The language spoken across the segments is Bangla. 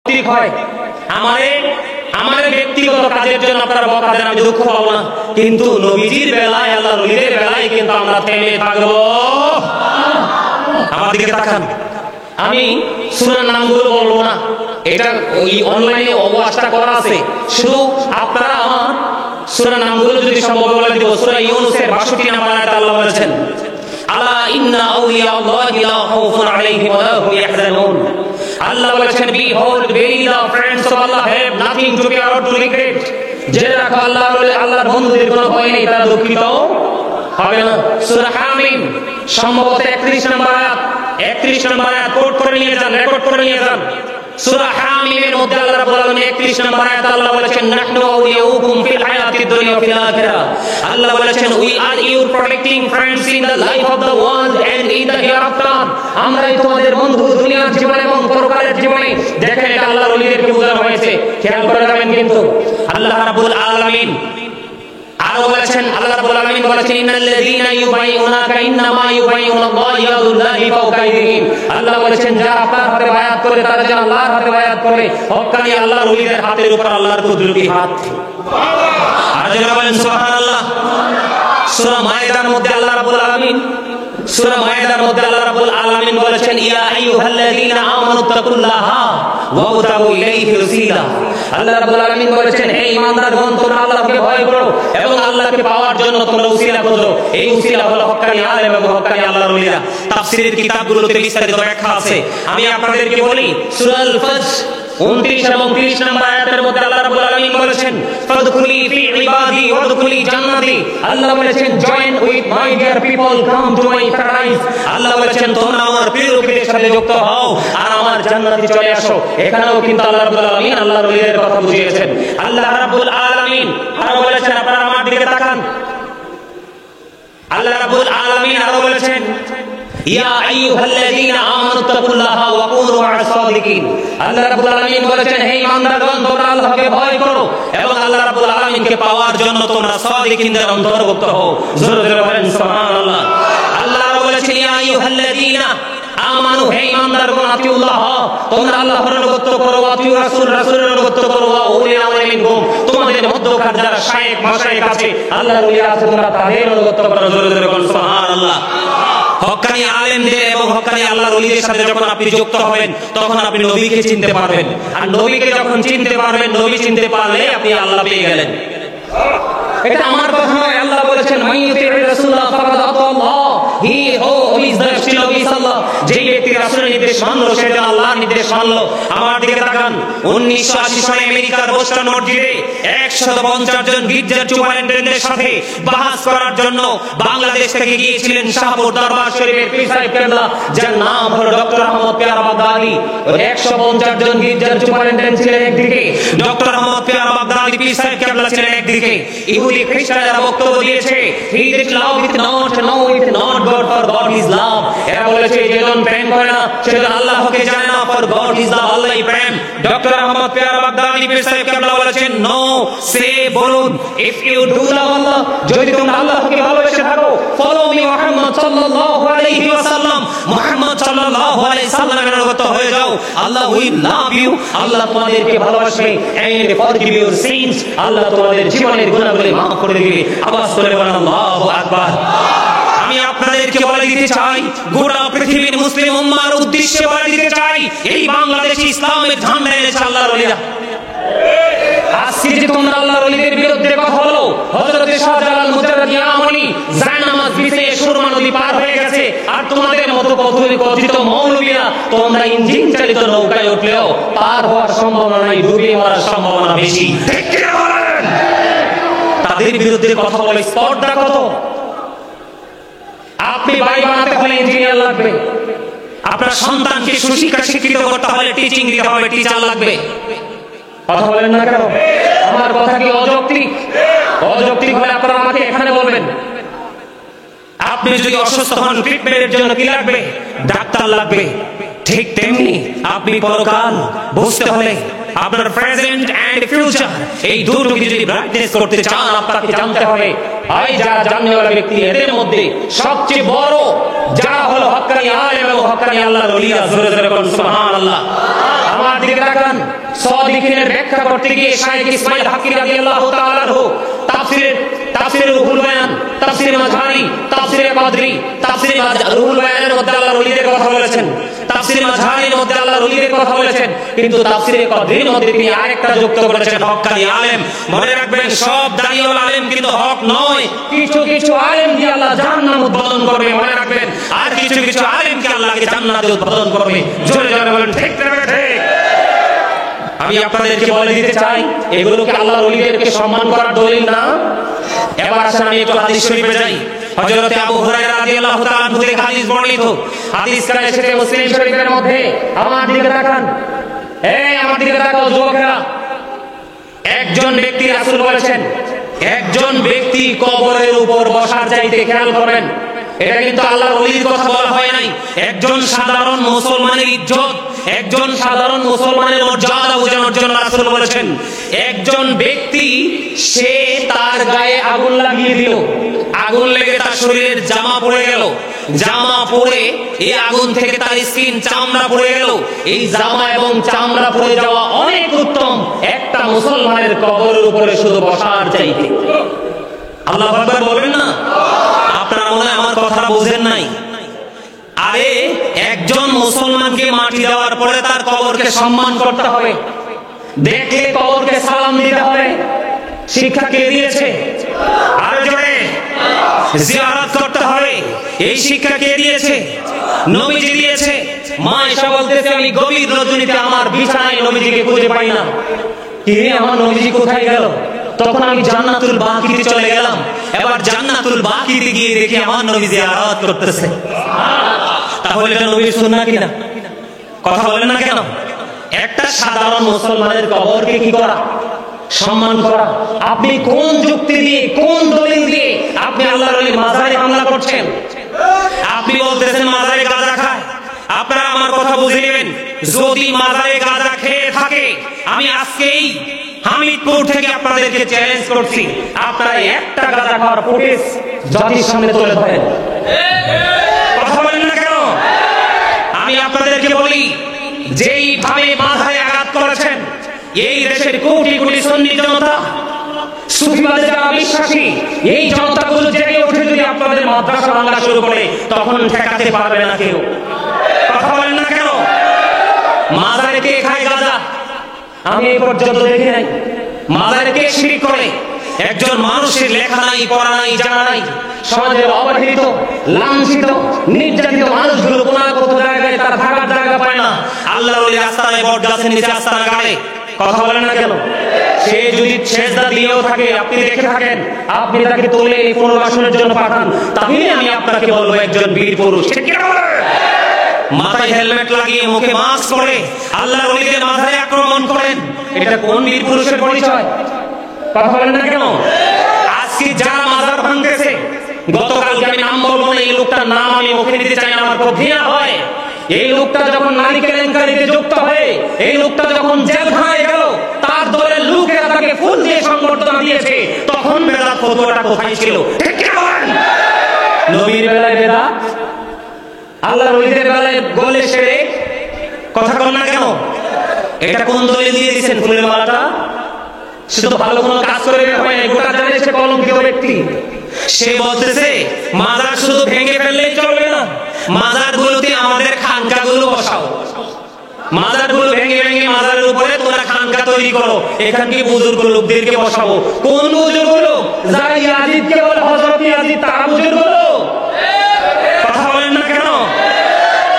ঠিক হয়। আমাদের ব্যক্তিগত কাজের জন্য আপনারা বকা দেন, আমি দুঃখ পাবো না, কিন্তু নবীজির বেলায়, আল্লাহর ওলিদের বেলায় কিন্তু আমরা থেমে থাকবো। আমার দিকে তাকান, আমি সূরার নামগুলো বলবো না, এটা ওই অনলাইনে ওয়াজটা করা আছে, শুধু আপনারা আমার সূরার নামগুলো যদি সম্ভব বলে দিব। সূরা ইউনূসের 62 নম্বর আয়াতে আল্লাহ বলেছেন, আলা ইন্না আউলিয়া আল্লাহি লা খাউফুন আলাইহিম ওয়া লা হুম ইয়াহজানুন। আল্লাহ বলেছেন, behold verily the friends of Allah have nothing to fear or to regret। জেনে রাখো আল্লাহর বন্ধুদের কোনো ভয় নেই, তারা দুঃখিত হবে না। সূরা হামিম সম্ভবত 31 নম্বর আয়াত কোট করে নিয়ে যান, রেকর্ড করে নিয়ে যান। সূরা হামিমের মধ্যে আল্লাহ রাব্বুল আলামিন 31 নম্বর আয়াতে আল্লাহ বলেছেন, নাহনু আউলিয়াউকুম ফিল হায়াতিদ দুনিয়া ওয়া ফিল আখিরাহ। আল্লাহ বলেছেন, we are your protecting friends in the life of the world and in the hereafter। আমরাই তোমাদের বন্ধু দুনিয়ার জীবনে এবং পরকালের জীবনে। দেখেন, এটা আল্লাহর ওলিদেরকে বোঝানো হয়েছে, খেয়াল করে যাবেন। কিন্তু আল্লাহ রাব্বুল আলামিন আরো বলেছেন, আল্লাহ রাব্বুল আলামিন বলেছেন, ইন্নাল্লাযীনা ইউবাইউনাকা ইন্নামা ইউবাইউনাল্লাহু ইয়াদুল্লাহি ফাওকা আইদিহিম। আল্লাহ বলেছেন, যারা আপনার হাতে বায়াত করে তারা যেন আল্লাহর হাতে বায়াত করে। হক্কানি আল্লাহর ওলিদের হাতের উপর আল্লাহর কুদরতি হাত। আর যারা বলেন সুবহানাল্লাহ। সূরা মায়েদার মধ্যে আল্লাহ রাব্বুল আলামিন বলেছেন, ইয়া আইয়ুহাল্লাযীনা আমানুত্তাকুল্লাহা ওয়াবতাগু ইলাইহি ওয়াসিলা। আল্লাহ রাব্বুল আলামিন বলেছেন, হে ঈমানদারগণ, তোমরা আল্লাহকে ভয় করো এবং আল্লাহকে পাওয়ার জন্য তোমরা ওসিলা খোঁজো। এই ওসিলা হলো হক্কানি আলেম এবং হক্কানি আল্লাহর ওলিরা। তাফসীরের কিতাবগুলোতে বিস্তারিত ব্যাখ্যা আছে, আমি আপনাদেরকে বলি। সূরা আল ফজর 29 এবং 30 নম্বর আয়াতের মধ্যে আল্লাহ রাব্বুল আলামিন বলেছেন, ফাদখুলি ফি ইবাদি ওয়াদখুলি জান্নাতি। আল্লাহ বলেছেন, join with my dear people, come to my paradise. আল্লাহ বলেছেন, তোমরা আমার প্রিয় লোকেদের সাথে যুক্ত হও আর আমার জান্নাতে চলে আসো। এখানেও কিন্তু আল্লাহ রাব্বুল আলামিন আল্লাহর ওলিদের কথা বুঝিয়েছেন। আল্লাহ রাব্বুল আলামিন আরো বলেছেন, আপনারা আমার দিকে তাকান। আল্লাহ রাব্বুল আলামিন আরো বলেছেন, ইয়া আইয়ুহাল্লাযীনা আমানুত্তাকুল্লাহা ওয়া কুনু মা'আস সাদিকিন। আল্লাহ রাব্বুল আলামিন বলেছেন, হে ঈমানদারগণ, তোমরা আল্লাহকে ভয় করো এবং আল্লাহ রাব্বুল আলামিনকে পাওয়ার জন্য তোমরা সাদিকিনদের অন্তর্ভুক্ত হও। জোরে জোরে বলেন সুবহানাল্লাহ। আল্লাহ বলেছেন, ইয়া আইয়ুহাল্লাযীনা আমানু, হে ঈমানদারগণ, আতিউল্লাহ, তোমরা আল্লাহর আনুগত্য করো, আতিউ রাসূল, রাসূলের আনুগত্য করো, ওয়া উলিল আমরি মিনকুম, তোমাদের মধ্যকার যারা শায়েখ মাশায়েখ আছে, আল্লাহর ওলি আছে, তোমরা তাদের আনুগত্য করো। জোরে জোরে বলেন সুবহানাল্লাহ। হক্কানি আলেমদের এবং হক্কানি আল্লাহর ওলিদের সাথে যখন আপনি যুক্ত হবেন, তখন আপনি নবীকে চিনতে পারবেন। আর নবীকে যখন চিনতে পারবেন, নবী চিনতে পারলে আপনি আল্লাহ পেয়ে গেলেন। এটা আমার কথা নয়, আল্লাহ বলেছেন, মাইয়ুতির রাসূলা ফাকাদ আতাল্লাহ। He who is the still of Allah. যে ব্যক্তি রাসূলের নির্দেশ মানলো, সে যেন আল্লাহর নির্দেশ মানলো। আমার দিকে তাকান। 1980 সালে আমেরিকার বোস্টন মসজিদে 150 জন গির্জার সুপারিনটেন্ডেন্টের সাথে বাহাস করার জন্য বাংলাদেশ থেকে গিয়েছিলেন শাহপুর দরবার শরীফের পীর সাহেব কেবলা, যার নাম হলো ডক্টর আহমদ পিয়ারা বাগদাদি। 150 জন গির্জার সুপারিনটেন্ডেন্ট ছিলেন একদিকে, ডক্টর আহমদ পিয়ারা বাগদাদি পীর সাহেব কেবলা ছিলেন একদিকে। ইহুদি খ্রিস্টান যারা বক্তব্য দিয়েছে, he that loveth not knoweth not God, for God is love। এরা বলেছে, যে জন প্রেম করে না সে জন আল্লাহকে জানে না, for God is love, আল্লাহই প্রেম। ডক্টর আহমদ পিয়ারা বাগদাদি পীর সাহেব কেবলা বলেছেন, নো, সে বলুন, if you do love Allah, যদি তোমরা আল্লাহকে ভালোবেসে থাকো, follow me মুহাম্মদ সাল্লাল্লাহু আলাইহি ওয়াসাল্লাম, মুহাম্মদ সাল্লাল্লাহু আলাইহি সাল্লামের অনুগত হয়ে যাও, আল্লাহ will love you, আল্লাহ তোমাদেরকে ভালোবাসবে, and forgive your sins, আল্লাহ তোমাদের জীবনের গুনাহগুলো মাফ করে দিবে। আওয়াজ করে বলেন আল্লাহু আকবার। আমি আপনাদেরকে বলে দিতে চাই, গোটা পৃথিবীর মুসলিম উম্মার উদ্দেশ্যে বলে দিতে চাই, এই বাংলাদেশে ইসলামের ঝান্ডা এনেছে আল্লাহর ওলিরা। আজকে যে তোমরা আল্লাহর ওলিদের বিরুদ্ধে কথা বলো, হযরত শাহজালাল মুজাদ্দিদ ইয়ামানি জায়নামাজ বিছিয়ে সুরমা নদী পার হয়ে গেছে, আর তোমাদের মতো কথিত মৌলবীরা তোমরা ইঞ্জিন চালিত নৌকায় উঠলেও পার হওয়ার সম্ভাবনা নাই, ডুবে মরার সম্ভাবনা বেশি। ঠিক কি না বলেন? তাদের বিরুদ্ধে কথা বলে স্পর্ধা কত? আপনি বাড়ি বানাতে হলে ইঞ্জিনিয়ার লাগবে, আপনার সন্তানকে সুশিক্ষা শিক্ষিত করতে হলে টিচিং দিতে হবে, টিচার লাগবে। কথা বলেন না কেন? আমার কথা কি অযৌক্তিক? অযৌক্তিক হলে আপনারা আমাকে এখানে বলবেন। আপনি যদি অসুস্থ হন, ট্রিটমেন্টের জন্য কি লাগবে? ডাক্তার লাগবে। ঠিক তেমনি আপনি পরকাল বুঝতে হলে আপনার প্রেজেন্ট এন্ড ফিউচার, এই দুটোকে যদি ব্রাইটনেস করতে চান, আপনাকে জানতে হবে এই যারা জাননেওয়ালা ব্যক্তি, এদের মধ্যে সবচেয়ে বড় যারা হলো হক্কানি আলেম এবং হক্কানি আল্লাহর ওলিরা। জোরে জোরে বলুন সুবহানাল্লাহ। আমার দিকে তাকান। সাদিকিনের ব্যাখ্যা করতে গিয়ে শাইখ ইসমাইল হাক্কি রাদিয়াল্লাহু তাআলা আনহু তাফসিরে রুহুল বয়ান, তাফসিরে মাঝহারি, তাফসিরে কদরি, তাফসিরে রুহুল বয়ানের মধ্যে আল্লাহর ওলিদের কথা বলেছেন, তাফসিরে মাঝহারির মধ্যে আল্লাহর ওলিদের কথা বলেছেন, কিন্তু তাফসিরে কদরির মধ্যে তিনি আরেকটা যুক্ত করেছেন, হক্কানি আলেম। মনে রাখবেন, সব দাঁড়িওয়ালা আলেম কিন্তু হক নয়। কিছু কিছু আলেম দিয়ে আল্লাহ জান্নাত উদ্বোধন করবে, মনে রাখবেন। আর কিছু কিছু আলেমকে আল্লাহকে জান্নাতে উদ্বোধন করবে। জোরে জোরে বলেন ঠিক না ঠিক? আমি আপনাদেরকে বলে দিতে চাই, এগুলোকে আল্লাহর ওলিদেরকে সম্মান করার দলিল না। এবার আসেন আমি একটু হাদিস শরীফে যাই। হযরত আবু হুরায়রা রাদিয়াল্লাহু তাআলা আনহু থেকে হাদিস বর্ণিত। হাদিস কানে এসেছে মুসলিম শরীফের মধ্যে। আমার দিকে তাকান, আমার দিকে তাকাও যুবকেরা। একজন ব্যক্তি, রাসূল বলেছেন, একজন ব্যক্তি কবরের উপর বসার চাইতে, খেয়াল করবেন, এটা কিন্তু আল্লাহর ওলির কথা বলা হয় নাই। একজন সাধারণ মুসলমানের ইজ্জত, একজন সাধারণ মুসলমানের মর্যাদা বোঝানোর জন্য রাসূল বলেছেন, একজন ব্যক্তি সে তার গায়ে আগুন লাগিয়ে দিল, আগুন লেগে তার শরীরের জামা পড়ে গেল, জামা পড়ে এই আগুন থেকে তার স্কিন, চামড়া পড়ে গেল। এই জামা এবং চামড়া পড়ে যাওয়া অনেক উত্তম একটা মুসলমানের কবরের উপরে শুধু বসার চাইতে। আল্লাহু আকবার বলবেন না? আপনারা মনে হয় আমার কথা বুঝেন নাই। আরে একজন মুসলমানকে মাটি দেওয়ার পরে তার কবরকে সম্মান করতে হবে, দেখলে কবরকে সালাম দিতে হবে। শিক্ষা কে দিয়েছে? আরে জোরে, জিয়ারত করতে হবে। এই শিক্ষা কে দিয়েছে? নবীজি দিয়েছে। মা আয়েশা বলতেছে, আমি গভীর রজনীতে আমার বিছানায় নবীজিকে খুঁজে পাই না। কে আমার নবীজি কোথায় গেল? তখন আমি জান্নাতুল বাকিতে চলে গেলাম। এবার জান্নাতুল বাকিতে গিয়ে দেখি আমার নবী জিয়ারত করতেছে। তাহলে এটা নবীর সুন্নাহ কিনা? কথা বলেন না কেন? একটা সাধারণ মুসলমানের কবরকে কি করা? সম্মান করা। আপনি কোন যুক্তি দিয়ে, কোন দলিল দিয়ে আপনি আল্লাহর ওলির মাজারে হামলা করছেন? আপনি বলতেছেন মাজারে গাঁজা খায়। আপনারা আমার কথা বুঝে নেবেন, যদি মাজারে গাঁজা খেয়ে থাকে, আমি আজকেই হামিদপুর থেকে আপনাদেরকে চ্যালেঞ্জ করছি, আপনারা একটা গাঁজা খাওয়ার ফুটেজ জাতির সামনে তুলে ধরেন। কথা বলেন না কেন? আমি আপনাদেরকে বলি, যেইভাবে মাথায় আঘাত করেছেন এই দেশের কোটি কোটি সুন্নি জনতা, সুফিবাদে যারা বিশ্বাসী, এই জনতাগুলো জেগে উঠে যদি আপনাদের মাদ্রাসা ভাঙা শুরু করে, তখন ঠেকাতে পারবে না কেউ। কথা বলেন না কেন? মাজারে কে খায় গাঁজা? আমি এই পর্যন্ত দেখি নাই। মাজারে কে শিরক করে? একজন মানুষের লেখা নাই, পড়া নাই, জানা নাই, সমাজের অবহেলিত, লাঞ্ছিত, নির্যাতিত মানুষগুলো কোন জায়গায় তার থাকার জায়গা পায় না। আল্লাহর ওলি আস্তানায় বট গাছের নিচে আস্তানা গাড়ে। কথা বলেন না কেন? সে যদি সেজদা দিয়েও থাকে, আপনি দেখে থাকেন, আপনি তাকে তুলে পুনর্বাসনের জন্য পাঠান, তাহলে আমি আপনাকে বলবো একজন বীর পুরুষ। মাথায় হেলমেট লাগিয়ে, মুখে মাস্ক পরে আল্লাহর ওলিদের মাথায় আক্রমণ করেন, এটা কোন বীর পুরুষের পরিচয়? কথা বলেন না কেন? আজকে যারা মাজার ভাঙতেছে, গতকালকে আমি নাম বলবো না, এই লোকটার নাম আমি মুখে নিতে চাই না, আমার খুব ঘৃণা হয়। এই লোকটা যখন নারী কেলেঙ্কারিতে যুক্ত হয়ে, এই লোকটা যখন জেলখানায় গেল, তার দলের লোকেরা তাকে ফুল দিয়ে সংবর্ধনা দিয়েছে, তখন বেদাত ফতোয়াটা কোথায় ছিল? ঠিক কি বলেন? নবীর বেলায় বেদাত, আল্লাহর ওলিদের বেলায় বলে শিরক। কথা বলেন না কেন? এটা কোন দলিল দিয়ে দিয়েছেন ফুলের মালাটা? শুধু ভালো কোনো কাজ করে হয় না, গোটা জানে সে কলঙ্কিত ব্যক্তি। সে বলতেছে মাজার শুধু ভেঙে ফেললেই চলবে না, মাজারগুলোতে আমাদের খানকাগুলো বসাও। মাজারগুলো ভেঙে ভেঙে মাজারের উপরে তোমরা খানকা তৈরি করো, এখানকে বুজুর্গ লোকদেরকে বসাবো। কোন বুজুর্গ লোক? যারা ইয়াজিদকে বলে হযরত ইয়াজিদ, তারা বুজুর্গ লোক। কথা বলেন না কেন?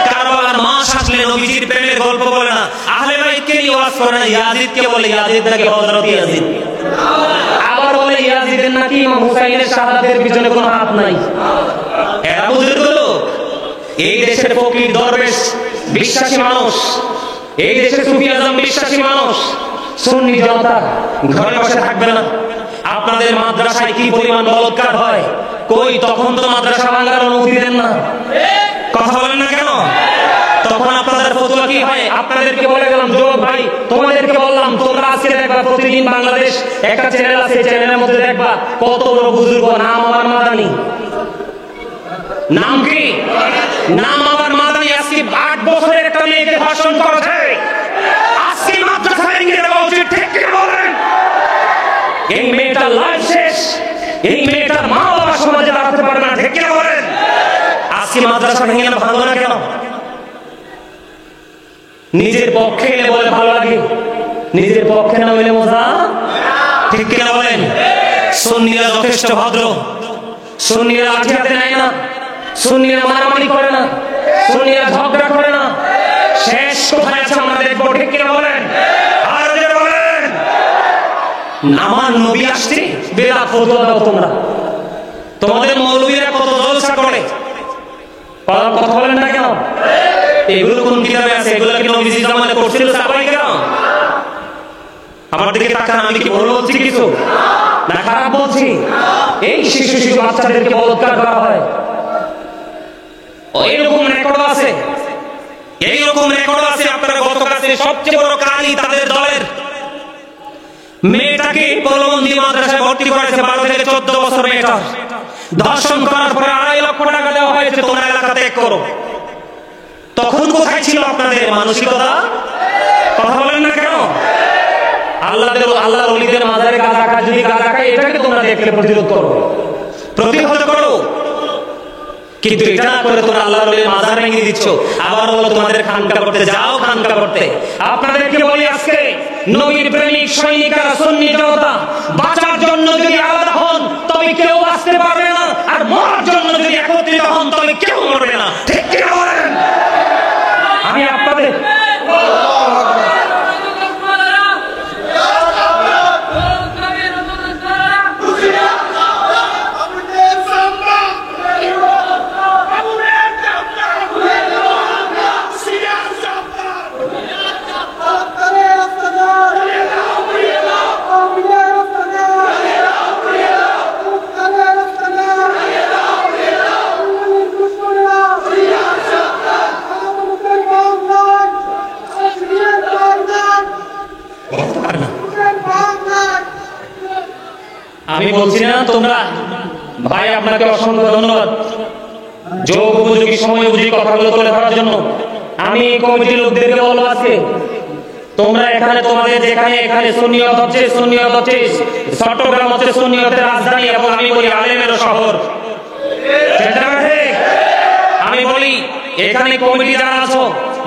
কারবালার মাস আসলে নবীজির প্রেমের গল্প বলে না, আহলে বাইতকে নিয়ে ওয়াজ করে না, ইয়াজিদকে বলে ইয়াজিদ নাকি হযরত ইয়াজিদ। আবার বলে ইয়াজিদের নাকি ইমাম হুসাইনের শাহাদাতের পিছনে কোনো হাত নাই। এরা বুজুর্গ লোক। এই দেশের ফকির দরবেশ বিশ্বাসী মানুষ, এই দেশের সুফি আজম বিশ্বাসী মানুষ, সুন্নি জনতা ঘরে বসে থাকবে না। আপনাদের মাদ্রাসায় কি পরিমাণ বলৎকার হয়, কই তখন তো মাদ্রাসা ভাঙার অনুমতি দেন না। কথা বলেন না কেন? তখন আপনাদের ফতোয়া কি হয়? আপনাদেরকে বলে গেলাম, যুবক ভাই, তোমাদেরকে বললাম, তোমরা আজকে দেখবা প্রতিদিন বাংলাদেশ একটা চ্যানেল আছে, চ্যানেলের মধ্যে দেখবা কত বড় বুজুর্গ, নাম আমার মাদানি। নাম কি? নাম আমার মাদানি। আজকে 8 বছরের একটা মেয়েকে ধর্ষণ করেছে। এই মেয়েটার লাইফ শেষ, এই মেয়েটার মা বাবা সমাজে দাঁড়াতে পারবে না। ঠিক কিনা বলেন? আজকে মাদ্রাসা ভেঙে না ভাঙবো না কেন? নিজের পক্ষে এলে বলে ভালো লাগে, নিজের পক্ষে না হইলে মজা। ঠিক কিনা বলেন? সুন্নিরা যথেষ্ট ভদ্র, সুন্নিরা লাঠি হাতে নেয় না, সুন্নিরা মারামারি করে না, সুন্নিরা ঝগড়া করে না। শেষ কোথায় আছে আমরা দেখবো। ঠিক কিনা বলেন? আর যে বলেন আমার নবী আসছে বেদা ফতোয়া দাও তোমরা। তোমাদের মৌলবীরা কত জলসা করে, কথা বলেন না কেন? এগুলো কোন কিতাবে আছে? এগুলো কি নবীজি জামানে করছিল সাহাবায়ে কেরাম? আমার দিকে তাকান, আমি কি ভুল বলছি কিছু না খারাপ বলছি? এই শিশু শিশু বাচ্চাদেরকে বলৎকার করা হয়, এরকম রেকর্ড আছে, এইরকম রেকর্ড আছে। আপনারা গতকালকে সবচেয়ে বড় কাহিনী তাদের দলের মেয়েটাকে পলবন্দি মাদ্রাসায় ভর্তি করেছে, 12 থেকে 14 বছর মেয়েটা। ধর্ষণ করার পরে 2.5 লক্ষ টাকা দেওয়া হয়েছে, তোমরা এলাকা ত্যাগ করো। তখন কোথায় ছিল আপনাদের মানসিকতা? কথা বলেন না কেন? আল্লাহর ওলিদের মাজারে গাঁজা খায়, যদি গাঁজা খায় এটাকে তোমরা দেখলে প্রতিরোধ করো, প্রতিহত করো। কিন্তু এটা না করে তোমরা আল্লাহর ওলির মাজার ভেঙে দিচ্ছ, আবার বলো তোমাদের খানকা করতে যাও, খানকা করতে। আপনাদেরকে বলি আজকে নবীর প্রেমিক সৈনিকরা সুন্নি জনতা বাঁচার জন্য যদি আলাদা হন তবে কেউ বাঁচতে পারবে না, আর মরার জন্য যদি একত্রিত হন তবে কেউ মরবে না। ঠিক কি বলেন? আমি আপনাদের আমি বলছি না তোমরা ভাই, আপনাকে অসংখ্য ধন্যবাদ যোগ উপযোগী সময় উপযোগী কথাগুলো তুলে ধরার জন্য। আমি কমিটির লোকদেরকে বলবো আজকে তোমরা এখানে তোমাদের যেখানে এখানে সুন্নিয়ত হচ্ছে, সুন্নিয়ত হচ্ছে চট্টগ্রাম হচ্ছে সুন্নিয়তের রাজধানী এবং আমি বলি আলেমের শহর। আমি বলি এখানে কমিটি যারা আছো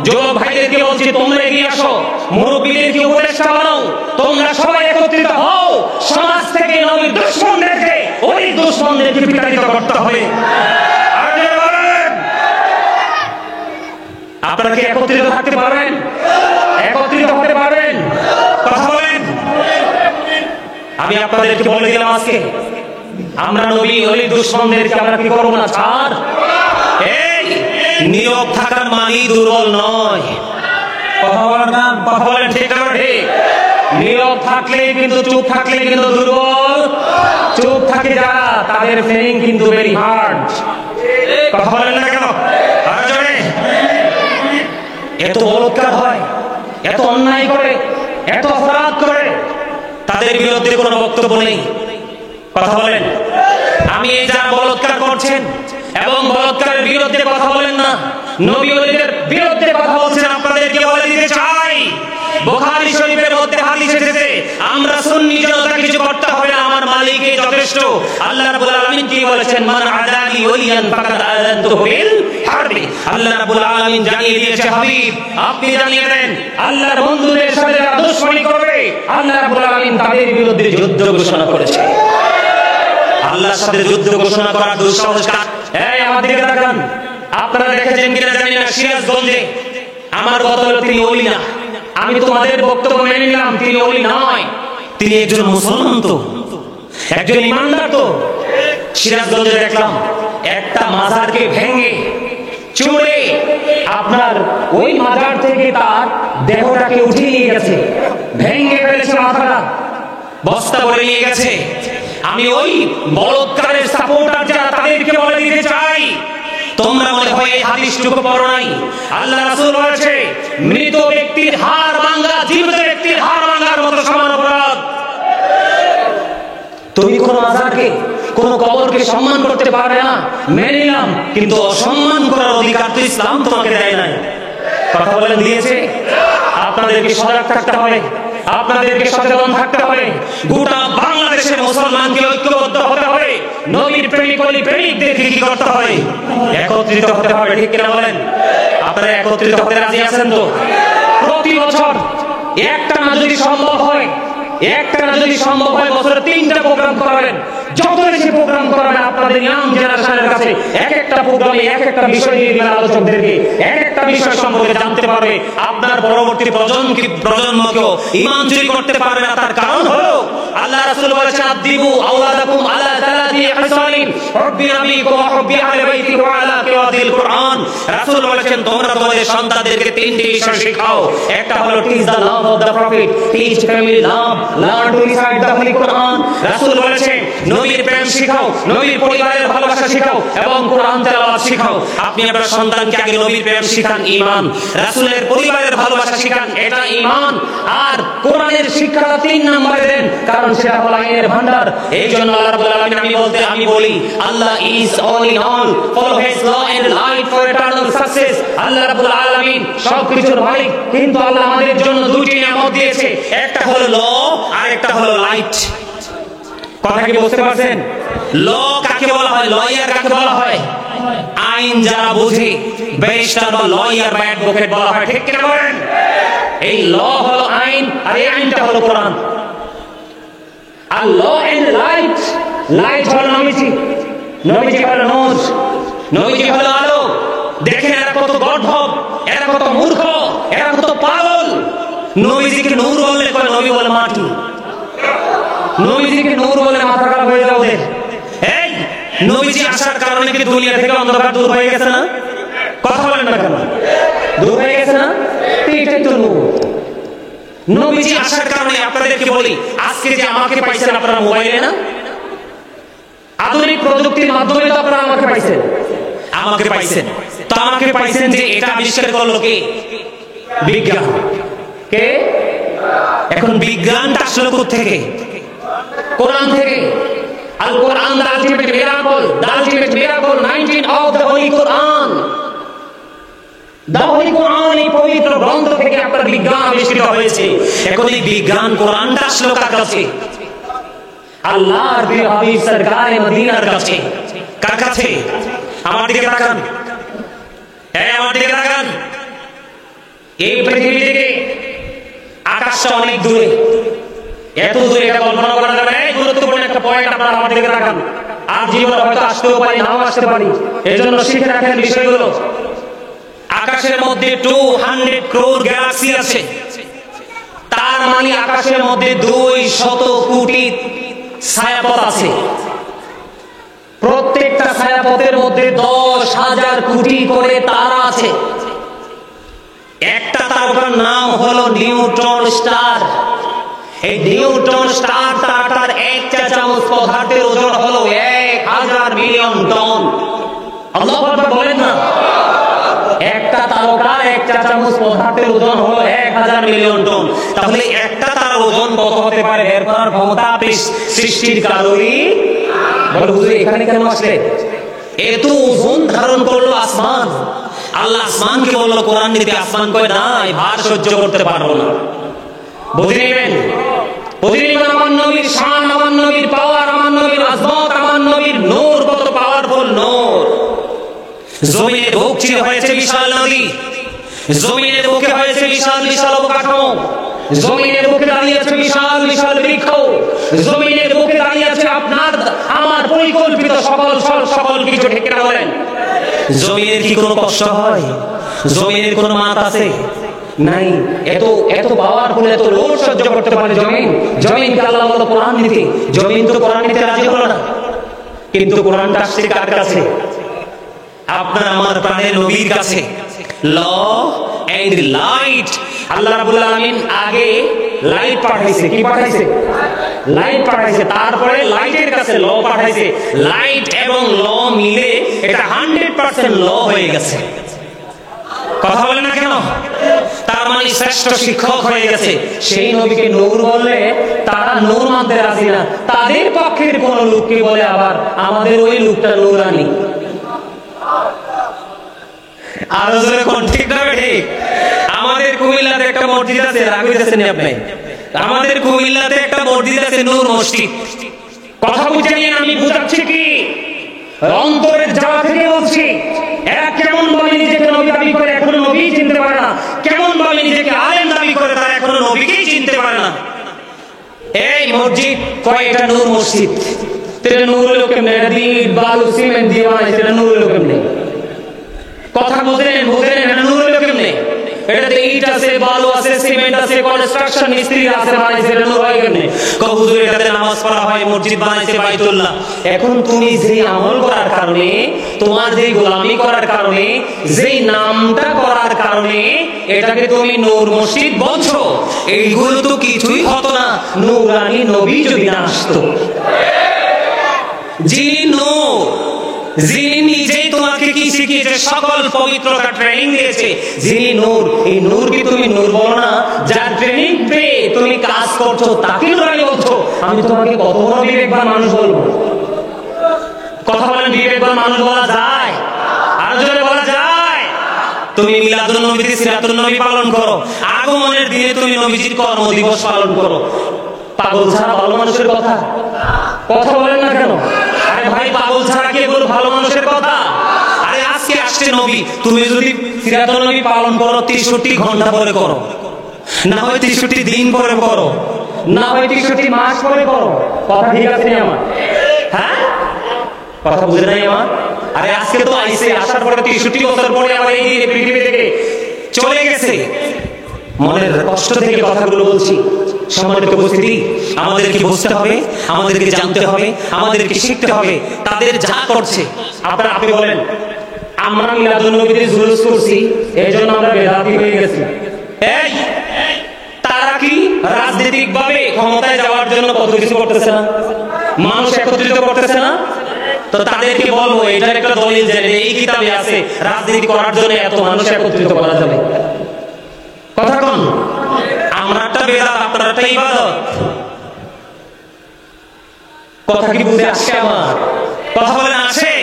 যুবক ভাইদেরকে বলছি তোমরা এগিয়ে আসো, মুরব্বীদেরকে উপদেষ্টা বানাও, তোমরা সবাই একত্রিত হও। সমাজ থেকে নবীর দুশমনদেরকে, ওই দুশমনদেরকে বিতাড়িত করতে হবে। আপনারা কি একত্রিত থাকতে পারবেন? একত্রিত হতে পারবেন? কথা বলেন। আমি আপনাদেরকে বলে দিলাম আজকে আমরা নবী ওই দুশমনদেরকে আমরা কি করবো না, ছাড়। এই নীরব থাকার মানেই দুর্বল নয়। কথা বলেন না, কথা বলেন ঠিক না ঠিক? নীরব থাকলে কিন্তু, চুপ থাকলে কিন্তু দুর্বল। চুপ থাকে যারা তাদের ফিলিং কিন্তু ভেরি হার্ড। কথা বলেন না কেন? এত বলৎকার হয়, এত অন্যায় করে, এত অপরাধ করে, তাদের বিরুদ্ধে কোনো বক্তব্য নেই। কথা বলেন। আমি এই যারা বলৎকার করছেন এবং বলৎকারের বিরুদ্ধে কথা বলেন না, নবী ওলিদের বিরুদ্ধে কথা বলছেন, আপনাদেরকে বলে দিতে চাই বুখারী শরীফের মধ্যে হাদিস এসেছে আমরা সুন্নি জনতা কিছু করতে হবে না, আমার মালিকই যথেষ্ট। আল্লাহ রাব্বুল আলামিন কি বলেছেন? মান আদালি ওলিয়ান ফাকাদ আযানতুহু বিল হারবি। আল্লাহ রাব্বুল আলামিন জানিয়ে দিয়েছে হাবিব আপনি জানিয়ে দেন আল্লাহর বন্ধুদের সাথে যারা দুশমনি করবে আল্লাহ রাব্বুল আলামিন তাদের বিরুদ্ধে যুদ্ধ ঘোষণা করেছে। আল্লাহর সাথে যুদ্ধ ঘোষণা করার দুঃসাহস কার? এই আমার দিকে তাকান। আপনারা দেখেছেন কিনা জানি না, সিরাজগঞ্জে আমার কথা হলো তিনি ওলি না। আমি তোমাদের বক্তব্য মেনে নিলাম তিনি ওলি নয়, তিনি একজন মুসলমান, তো একজন ইমানদার। তো সিরাজগঞ্জে দেখলাম একটা মাজারকে ভেঙে চুড়ে আপনার ওই মাজার থেকে তার দেহটাকে উঠিয়ে নিয়ে গেছে, ভেঙে ফেলেছে, মাথাটা বস্তা ভরে নিয়ে গেছে। আমি ওই বলৎকারের সাপোর্টার যারা তাদেরকে বলে দিতে চাই তোমরা মনে হয় এই হাদিসটুকু পড়ো নাই। আল্লাহ রাসূল বলেছে মৃত ব্যক্তির হাড় ভাঙা জীবিত ব্যক্তির হাড় ভাঙার মতো সমান অপরাধ। তুমি কোন মাজারকে, কোন কবরকে সম্মান করতে পারবে না, মেনে নিলাম, কিন্তু অসম্মান করার অধিকার তো ইসলাম তোমাকে দেয় নাই। কথা বলেন দিয়েছে? আপনাদেরকে সজাগ থাকতে হবে। আপনাদেরকে সচেতন থাকতে হবে। গোটা বাংলাদেশের মুসলমানকে ঐক্যবদ্ধ হতে হবে। নবীর প্রেমিক ওলি প্রেমিকদেরকে কি করতে হবে? একত্রিত হতে হবে। ঠিক কিনা বলেন? আপনারা একত্রিত হতে রাজি আছেন তো? প্রতি বছর একটা না যদি সম্ভব হয় বছরে 3টা প্রোগ্রাম করাবেন। যত বেশি প্রোগ্রাম করাবেন আপনাদের ইয়াং জেনারেশনের কাছে এক একটা প্রোগ্রামে এক একটা বিষয় নিয়ে দিবেন আলোচকদেরকে, এক একটা বিষয় সম্পর্কে জানতে পারবে। আপনার পরবর্তী প্রজন্মকেও ঈমান চুরি করতে পারবে না। তার কারণ হলো আল্লাহ রাসূল বলেছেন, আদিবু আওলাদাকুম আলা তালাতি ইহসানিন হুব্বি নাবিয়িকুম ওয়া হুব্বি আহলি বাইতিহি ওয়া আলা কিরাতিল কুরআন। রাসূল বলেছেন, তোমরা তোমাদের সন্তানদেরকে 3টি বিষয় শেখাও। একটা হলো teach the love of the prophet, teach family love, learn to recite the holy Quran. রাসূল বলেছেন, নবীর প্রেম শিখাও, নবীর পরিবারের ভালোবাসা শিখাও এবং কোরআন তেলাওয়াত শিখাও। আপনি আপনার সন্তানকে আগে নবীর প্রেম শিখান, ঈমান, রাসূলের পরিবারের ভালোবাসা শিখান, এটা ঈমান। আর কোরআনের শিক্ষাটা 3 নম্বরে দেন, কারণ সেটা হলো আইনের ভান্ডার। এইজন্য আল্লাহ রাব্বুল আলামিন আমি বলি Allah is all in all, follow his law and light for eternal success. আল্লাহ রাব্বুল আলামিন সবকিছুর মালিক, কিন্তু আল্লাহ আমাদের জন্য দুটি নিয়ামত দিয়েছে, একটা হলো ল আর একটা হলো লাইট। কথা কি বুঝতে পারছেন? ল কাকে বলা হয়? লয়ার কাকে বলা হয়? আইন যারা বুঝে, ব্যারিস্টার বা লয়ার বা অ্যাডভোকেট বলা হয়। ঠিক কিনা বলেন? এই ল হলো আইন, আর এই আইনটা হলো কোরআন। আর ল এন্ড লাইট, লাইট হলো নবীজি হলো নূর, নবীজি হলো আলো। দেখেন এরা কত গর্ধব, এরা কত মূর্খ, এরা কত পাগল। নবীজিকে নূর বললে কয়, নবী বলে মাটি। নবীজিকে নূর বলে মাথা খারাপ হয়ে যাও ওদের। এই নবীজি আসার কারণে কি দুনিয়া থেকে অন্ধকার দূর হয়ে গেছে না? কথা বলেন না কেন? দূর হয়ে গেছে না? এইটাই তো নূর। নবীজি আসার কারণে আপনাদেরকে বলি, আজকে যে আমাকে পাইছেন আপনারা মোবাইলে না, আধুনিক প্রযুক্তির মাধ্যমে তো আপনারা আমাকে পাইছেন। তো আমাকে পাইছেন যে এটা আবিষ্কার করলো কে? বিজ্ঞান। কে? এখন বিজ্ঞানটা আসলে কোথা থেকে? কোরআন থেকে। Al Quran the ultimate miracle, the ultimate miracle 19 of the holy Quran. The holy Quran, এই পবিত্র গ্রন্থ থেকে আপনার বিজ্ঞান আবিষ্কৃত হয়েছে। এখন এই বিজ্ঞান কোরআনটা আসলে কার কাছে? আল্লাহর প্রিয় হাবিব সরকারে মদিনার কাছে। কার কাছে? আমার দিকে তাকান, আমার দিকে তাকান। এই পৃথিবী থেকে আকাশটা অনেক দূরে, এত দূরে এটা কল্পনা করা যাবে না। এই গুরুত্বপূর্ণ একটা পয়েন্ট, আপনারা আমার দিকে তাকান। আর জীবনে হয়তো আসতেও পারি, নাও আসতে পারি, এজন্য শিখে রাখেন বিষয়গুলো। আকাশের মধ্যে 200 crore গ্যালাক্সি আছে। তার মানে আকাশের মধ্যে 200 কোটি ছায়াপথ আছে। প্রত্যেকটা ছায়াপথের মধ্যে 10,000 কোটি করে তারা আছে। একটা তারকার নাম হলো নিউট্রন স্টার। এই নিউট্রন স্টার তারাটার 1 চা চামচ পদার্থের ওজন হলো 1000 মিলিয়ন টন। আল্লাহু আকবার বলেন না? একটা তারকার 1 চা চামচ পদার্থের ওজন হলো 1000 মিলিয়ন টন। তাহলে একটা তার ওজন কত হতে পারে? এর করার ক্ষমতা সৃষ্টির কারোরই। বলে হুজুর এখানে কেন আসলে? এত ওজন ধারণ করলো আসমান। আল্লাহ আসমানকে বললো কোরআন নিতে, আসমান কয় না, ভার সহ্য করতে পারবো না। বুঝে নেবেন আমার নবীর শান, আমার নবীর পাওয়ার, আমার নবীর আজমত, আমার নবীর নূর কত পাওয়ারফুল নূর। জমিনের বুক চিরে হয়েছে বিশাল নদী, জমিনের বুকে হয়েছে বিশাল বিশাল অবকাঠামো, জমিনের বুকে দাঁড়িয়ে আছে বিশাল বিশাল বৃক্ষ, জমিনের বুকে দাঁড়িয়ে আছে আপনার আমার পরিকল্পিত সকল কিছু। ঠিক না বলেন? জমিনের কি কোনো কষ্ট হয়? জমিনের কোনো মাত আছে? নাই। এত পাওয়ারফুল, এত লোড সহ্য করতে পারে জমিনকে আল্লাহ বলল কোরআন নিতে। জমিন তো কোরআন নিতে রাজি হলো না, কিন্তু কোরআনটা আসছে কার কাছে? আপনার আমার প্রাণের নবীর কাছে। ল এন্ড লাইট। আল্লাহ রাব্বুল আলামিন আগে লাইট পাঠাইছে। কি পাঠাইছে? লাইট পাঠাইছে। তারপরে লাইটের কাছে ল পাঠাইছে। লাইট এবং ল মিলে এটা 100% ল হয়ে গেছে। কথা বলে না কেন? তার মানে শ্রেষ্ঠ শিক্ষক হয়ে গেছে। সেই নবীকে নূর বললে তারা নূর মানতে রাজি না। তাদের পক্ষের কোন লোককে বলে আবার আমাদের ওই লোকটা নূরানি। আরো জোরে কোন? ঠিক না ঠিক? আমাদের কুমিল্লাতে একটা মসজিদ আছে, রাগ হইতেছেন আপনি? আমাদের কুমিল্লাতে একটা মসজিদ আছে, নূর মসজিদ। কথা বুঝে নিয়ে আমি বুঝাচ্ছি কি, অন্তরের জায়গা থেকে বলছি, এরা কেমন ভাবে নিজেকে নবী দাবি করে এখনো নবী চিনতে পারে না, কেমন ভাবে নিজেকে আলেম দাবি করে তারা এখনো নবীকেই চিনতে পারে না। এই মসজিদ কয়টা? নূর মসজিদ। তেরে নূর হলো কেমনে? এটা দিয়ে বালু সিমেন্ট দিয়ে বানাইছে, এটা নূর হলো কেমনে? কথা বুঝেন এটা নূর হলো কেমনে? এটাতে ইট আছে, বালু আছে, সিমেন্ট আছে, কনস্ট্রাকশন মিস্ত্রি আছে, বানাইছে, এটা নূর হয় কেমনে? হুজুর এটাতে নামাজ পড়া হয়, মসজিদ বানাইছে বাইতুল্লাহ। এখন তুমি যে আমল করার কারণে, তোমার যে গোলামি করার কারণে, যে নামটা করার কারণে এটাকে তুমি নূর মসজিদ বলছো, এইগুলো তো কিছুই হতো না নূরানী নবী যদি না আসতো। যিনি নূর, যিনি নিজেই তোমাকে কি শিখিয়েছে, সকল পবিত্রতা ট্রেনিং দিয়েছে, যিনি নূর, এই নূর কি তুমি নূর বলো না? যার ট্রেনিং পেয়ে তুমি কাজ করছো তাকে নূরানী বলছো। আমি তোমাকে কত বড় বিবেকবান মানুষ বলবো? কথা বলেন, বিবেকবান মানুষ বলা যায়? আর জোরে বলা যায়? তুমি মিলাদুন নবীতে সিরাতুন নবী পালন করো, আগমনের দিনে তুমি নবীজির কর্মদিবস পালন করো। পাগল ছাড়া ভালো মানুষের কথা কথা বলেন না কেন? আরে ভাই, পাগল ছাড়া কি এগুলো ভালো মানুষের কথা? আরে আজকে আসছে নবী, তুমি যদি সিরাতুন নবী পালন করো 63 ঘন্টা পরে করো, না হয় 63 দিন পরে করো, না হয় 63 মাস পরে করো। কথা ঠিক আছে নি আমার? হ্যাঁ, কথা বুঝে নাই আমার? আরে আজকে তো আইছে, আসার পরে 63 বছর পরে আবার এই পৃথিবী থেকে চলে গেছে। মনের কষ্ট থেকে কথাগুলো বলছি। সম্মানিত উপস্থিতি, আমাদেরকে বুঝতে হবে, আমাদেরকে জানতে হবে, আমাদেরকে শিখতে হবে তাদের যা করছে। আপনি বলেন আমরা মিলাদুন নবীতে জুলুস করছি, এইজন্য আমরা বেদাতি হয়ে গেছি। এই তারা কি রাজনৈতিক ভাবে ক্ষমতায় যাওয়ার জন্য কত কিছু করতেছে না? মানুষ একত্রিত করতেছে না? তো তাদেরকে বলবো, এটার একটা দলিল যে এই কিতাবে আছে, রাজনীতি করার জন্য এত মানুষ একত্রিত করা যাবে। কথা কোন? আমরা একটা বেদাত, আপনারা একটা ইবাদত। কথা কি বুঝে আসছে আমার? কথা বলেন আসে?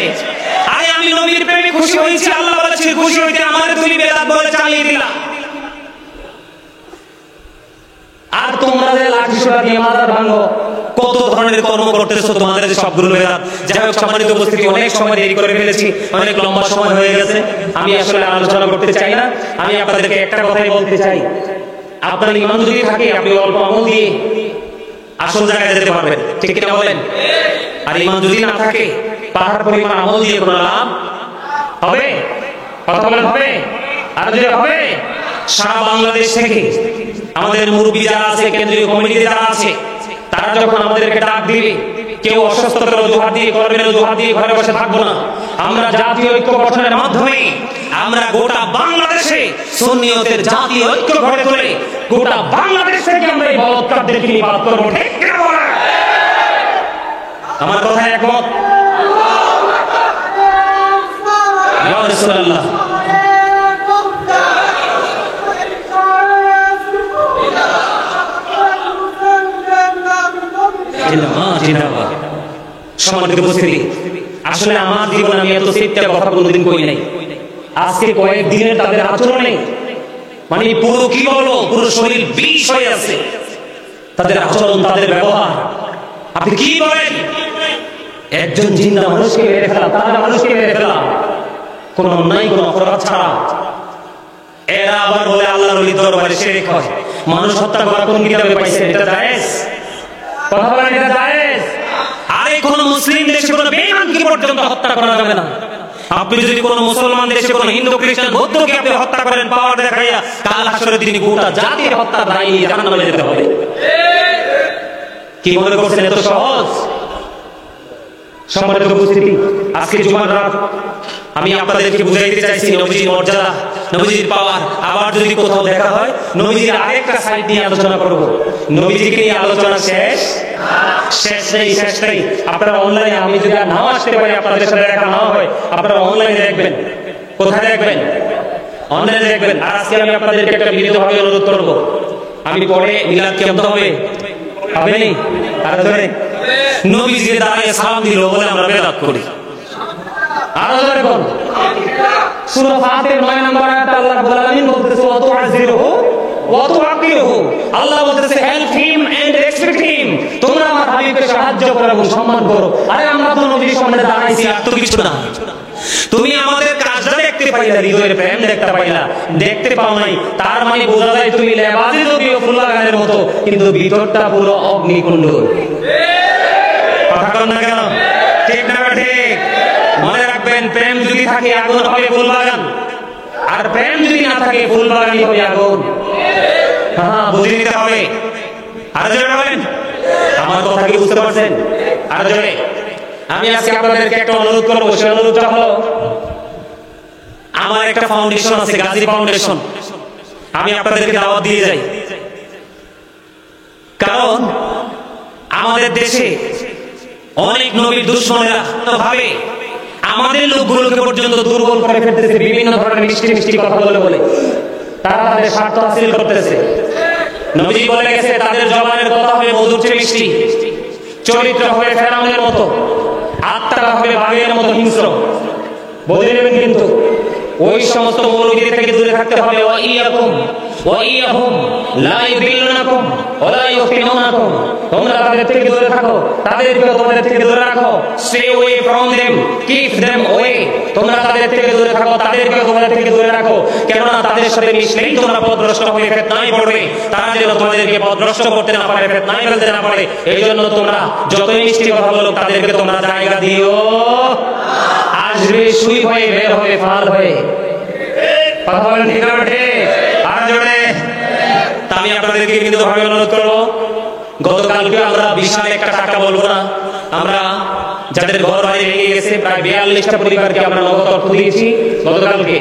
আরে আমি নবীর প্রেমে খুশি হয়েছি, আল্লাহ বলেছে খুশি হইতে, আমাদের তুমি বেদাত বলে চালিয়ে দিলা। আর তোমরা যে লাঠি সোটা দিয়ে মাজার ভাঙো, কত ধরনের কর্ম করতেছো, তোমাদের সবগুলো বেদাত। যাই হোক, সম্মানিত উপস্থিতি, অনেক সময় দেরি করে ফেলেছি, অনেক লম্বা সময় হয়ে গেছে, আমি আসলে আলোচনা করতে চাই না। আমি আপনাদেরকে একটা কথাই বলতে চাই, আপনার ঈমান যদি থাকে আপনি অল্প আমল দিয়ে আসল জায়গায় যেতে পারবেন, ঠিক কিনা বলেন? আর ঈমান যদি না থাকে, পাহাড় পরিমাণ আমল দিয়ে কোনো লাভ হবে? কথা বলেন হবে? আর যদি হবে, সারা বাংলাদেশ থেকে আমাদের মুরব্বী যারা আছে, কেন্দ্রীয় কমিটিতে যারা আছে, তারা যখন আমাদেরকে ডাক দিবে, কেউ অসুস্থতার অজুহাত দিয়ে, কর্মের অজুহাত দিয়ে ঘরে বসে থাকবো না। আমরা জাতীয় ঐক্য গঠনের মাধ্যমে আমরা গোটা বাংলাদেশে সুন্নিয়তের জাতীয় ঐক্য গড়ে তুলে গোটা বাংলাদেশ থেকে আমরা এই বলৎকারদেরকে নিপাত করবো, ঠিক কিনা বলেন? আমার কথা একমত? ইয়া রাসূলুল্লাহ, সম্মানিত উপস্থিতি, আসলে আমার জীবনে আমি এত চিন্তা কথা কোনোদিন কই নাই। আজকে কয়েকদিনের তাদের আচরণে মানে পুরো কি বলবো, পুরো শরীর বিষ হয়ে আছে। তাদের আচরণ, তাদের ব্যবহার, আপনি কি বলেন? একজন জিন্দা মানুষকে মেরে ফেলা, তারা মানুষকে মেরে ফেলা, কোন অন্যায়, কোন অপরাধ ছাড়া। এরা আবার বলে আল্লাহর ওলির দরবারে শিরক হয়। মানুষ হত্যা করা কোন কিতাবে পাইছেন? এটা জায়েজ? কথা বলেন, এটা জায়েজ? আরে কোন মুসলিম দেশে কোন বেঈমানকে পর্যন্ত হত্যা করা যাবে না। আপনি যদি কোন মুসলমান দেশে কোন হিন্দু, খ্রিস্টান, বৌদ্ধকে আপনি হত্যা করেন পাওয়ার দেখাইয়া, কাল হাসরের দিনে গোটা জাতির হত্যা দায়ী নিয়ে জাহান্নামে যেতে হবে। কি মনে করছেন এত সহজ? সম্মানিত উপস্থিতি, আজকে জুমার রাত আমি আপনাদেরকে বুঝাইতে চাইছি নবীজির মর্যাদা, নবীজির পাওয়ার। আবার যদি কোথাও দেখা হয়, নবীজির আরেকটা সাইড নিয়ে আলোচনা করব। নবীজিকে নিয়ে আলোচনা শেষ নেই। আপনারা অনলাইনে, আমি যদি আর নাও আসতে পারি, আপনাদের সাথে দেখা না হয়, আপনারা অনলাইনে দেখবেন। কোথায় দেখবেন? অনলাইনে দেখবেন। আর আজকে আমি আপনাদেরকে একটা বিনীতভাবে অনুরোধ করবো, আমি পরে মিলাদ কেমন হবে হবেনি, আরো ধরে নবীজির দাঁড়িয়ে সালাম দিল বলে আমরা বেদাত করি। আরো ধরে কোন সূরা ফাতির 9 নম্বর আয়াতে আল্লাহ রাব্বুল আলামিন বলতেছে, ওয়া তুআযিরুহু ওয়া তুআক্কিরুহু, আল্লাহ বলতেছে help him and respect him, তোমরা আমার হাবিবকে সাহায্য করো এবং সম্মান করো। আরে আমরা তো নবীর সামনে দাঁড়াইছি, আর তো কিছু না। তুমি আমাদের কাজটা দেখতে পাইলা, হৃদয়ের প্রেম দেখতে পাইলা, দেখতে পাও নাই, তার মানে বোঝা যায় তুমি লেবাসে যদিও ফুল বাগানের মতো, কিন্তু ভিতরটা পুরো অগ্নিকুণ্ড। কথা কন না কেন? ঠিক না ঠিক? মনে রাখবেন, প্রেম যদি থাকে আগুন হবে ফুল বাগান, আর প্রেম যদি না থাকে ফুল বাগানই হবে আগুন। হ্যাঁ, বুঝে নিতে হবে। আর জোরে বলেন, আমার কথা কি বুঝতে পারছেন? আর জোরে। আমি আজকে আপনাদেরকে একটা অনুরোধ করবো, সেই অনুরোধটা হলো, আমার একটা ফাউন্ডেশন আছে, গাজী ফাউন্ডেশন, আমি আপনাদেরকে দাওয়াত দিয়ে যাই। কারণ আমাদের দেশে অনেক নবীর দুশমনেরা ভাবে আমাদের লোকগুলোকে পর্যন্ত দুর্বল করে ফেলতেছে বিভিন্ন ধরনের মিষ্টি মিষ্টি কথা বলে বলে, তারা তাদের স্বার্থ হাসিল করতেছে। নবীজি বলে গেছে, তাদের জবানের কথা হবে মধুর চেয়ে মিষ্টি, চরিত্র হবে ফেরাউনের মতো, আত্মাটা হবে বাঘের মতো হিংস্র। বুঝে নেবেন কিন্তু ওই সমস্ত মৌলবীদের থেকে দূরে থাকতে হবে। ওয়াইয়াহুম লা ইউদিল্লুনাকুম ওয়া লা ইফতিনুনাকুম, তোমরা তাদের থেকে দূরে থাকো, তাদেরকেও তোমাদের থেকে দূরে রাখো। Stay away from them, keep them away, তোমরা তাদের থেকে দূরে থাকো, তাদেরকেও তোমাদের থেকে দূরে রাখো। কেননা তাদের সাথে মিশলেই তোমরা পথভ্রষ্ট হয়ে ফিতনায় পড়বে, তারা যেন তোমাদেরকে পথভ্রষ্ট করতে না পারে, ফিতনায় ফেলতে না পারে। এই জন্য তোমরা যতই মিষ্টি কথা বলো, তাদেরকে তোমরা জায়গা দিও। আসবে সুই হয়ে, বের হবে ফাল হয়ে। কথা বলেন ঠিক না ঠিক? আর জোরে। আমি আপনাদেরকে কিন্তু ভাবে অনুরোধ করবো, গতকালকে আমরা বিশাল একটা টাকা বলবো না, আমরা যাদের ঘর বাড়ি ভেঙে গেছে প্রায় 42টা পরিবারকে আমরা নগদ অর্থ দিয়েছি গতকালকে।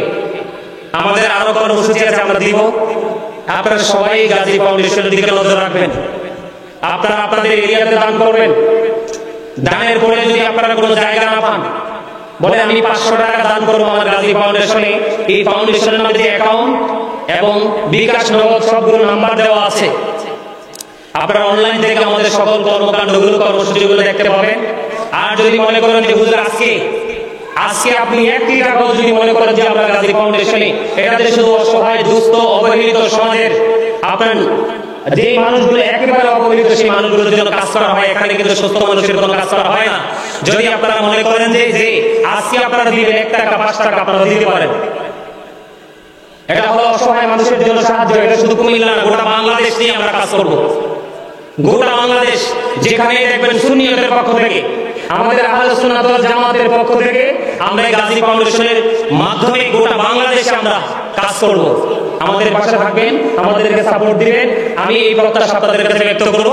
আমাদের আরো কর্মসূচি আছে, আমরা দিব। আপনারা সবাই গাজী ফাউন্ডেশনের দিকে নজর রাখবেন। আপনারা আপনাদের এরিয়াতে দান করবেন। দানের পরে যদি আপনারা কোনো জায়গা না পান, বলে আমি 500 টাকা দান করবো আমার গাজী ফাউন্ডেশনে, এই ফাউন্ডেশনের মধ্যে অ্যাকাউন্ট এবং বিকাশ নগদ সবগুলো নাম্বার দেওয়া আছে। আপনারা অনলাইন থেকে আমাদের সকল কর্মকাণ্ডগুলো, কর্মসূচিগুলো দেখতে পাবেন। আর যদি মনে করেন যে হুজুর আজকে আপনি 1 টাকাও যদি মনে করেন যে আমরা গাজী ফাউন্ডেশনে, এটাতে শুধু অসহায় দুস্থ অবহেলিত সমাজের আপনার যে মানুষগুলো একেবারে অবহেলিত, সেই মানুষগুলোর জন্য কাজ করা হয়। এখানে কিন্তু সুস্থ মানুষের কোনো কাজ করা হয় না। যদি আপনারা মনে করেন যে আজকে আপনারা দিবেন 1 টাকা 5 টাকা, আপনারা দিতে পারেন। এটা হলো অসহায় মানুষের জন্য সাহায্য। এটা শুধু কুমিল্লা না, গোটা বাংলাদেশ নিয়ে আমরা কাজ করব। গোটা বাংলাদেশ, যেখানে দেখবেন সুন্নিয়তের পক্ষ থেকে, আমাদের আহলে সুন্নাত ওয়াল জামাতের পক্ষ থেকে আমরা গাজী ফাউন্ডেশনের মাধ্যমে গোটা বাংলাদেশে আমরা কাজ করব। আমাদের পাশে থাকবেন, আমাদেরকে সাপোর্ট দিবেন। আমি এই প্রত্যাশা আপনাদের কাছে ব্যক্ত করব।